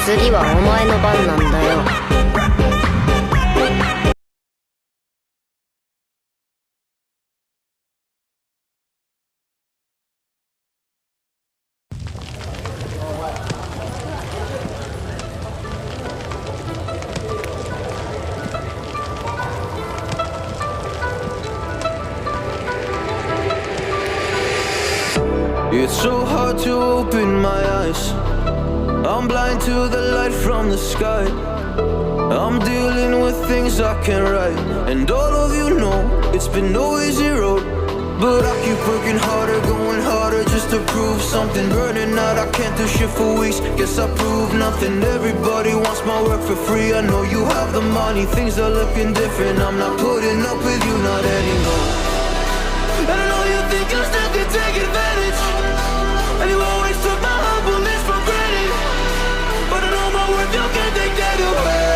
次はお前の番なんだよ。It's so hard to open my eyes. I'm blind to the light from the sky. I'm dealing with things I can't write. And all of you know it's been no easy road. But I keep working harder, going harder just to prove something. Burning out, I can't do shit for weeks. Guess I proved nothing. Everybody wants my work for free. I know you have the money, things are looking different. I'm not putting up with you, not anymore. And I know you think you still can take advantage. And you always took my humbleness for granted. But I know my worth, you can't take that away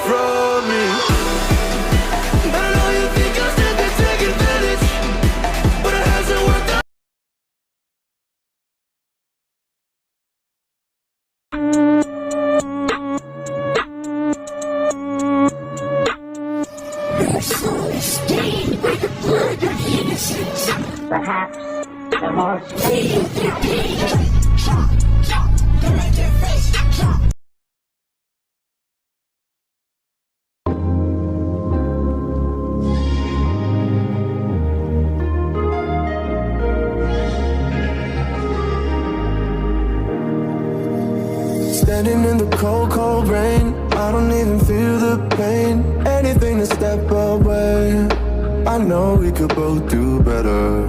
from me. And I know you think you still can take advantage. But it hasn't worked out. Your soul is stained by the blood of the innocent. Perhaps the more fatal their pain. Chop, chop, the red your face, chop. Standing in the cold, cold rain, I don't even feel the pain. Anything to step away, I know we could both do better.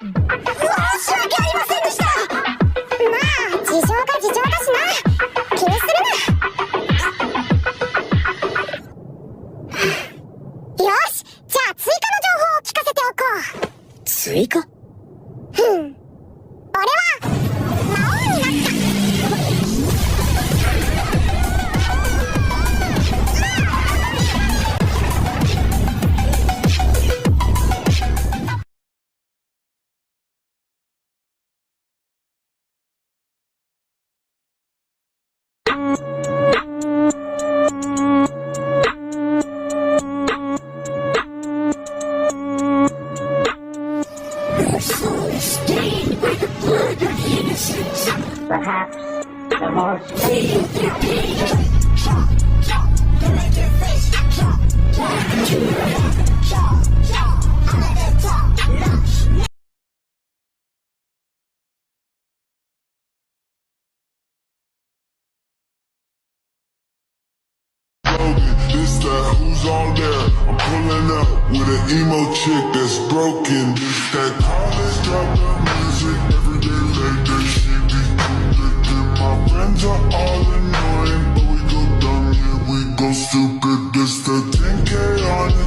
申し訳ありませんでした。まあ事情が事情だしな、気にするな。よし、じゃあ追加の情報を聞かせておこう。追加？俺は魔王になった。Perhaps the more stable their pain. This that who's on there? I'm pulling up with an emo chick that's broken. This that college drop the music every day like that shit be good. My friends are all annoying, but we go dumb, yeah, we go stupid. This the 10K on the